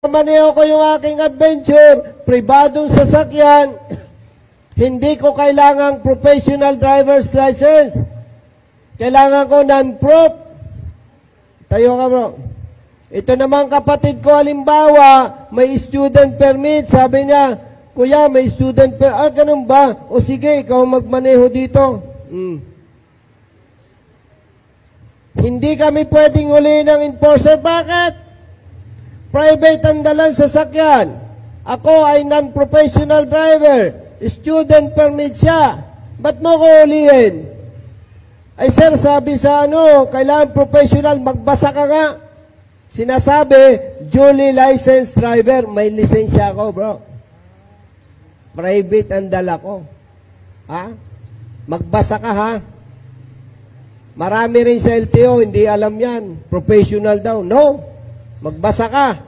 maneho ko yung aking adventure, pribadong sasakyan, hindi ko kailangang professional driver's license. Kailangan ko non-proof. Tayo ka, bro. Ito naman kapatid ko, halimbawa, may student permit. Sabi niya, Kuya, may student permit. Ganun ba? O sige, ikaw magmaneho dito. Hindi kami pwedeng uli ng enforcer. Bakit? Private ang dalang sasakyan. Ako ay non-professional driver. Student permit siya. Ba't mo ko ulihin? Ay sir, sabi sa kailangan professional, magbasa ka nga. Sinasabi, duly licensed driver. May lisensya ako, bro. Private ang dala ko. Ha? Magbasa ka, ha? Marami rin sa LTO, hindi alam yan. Professional daw. No. Magbasa ka.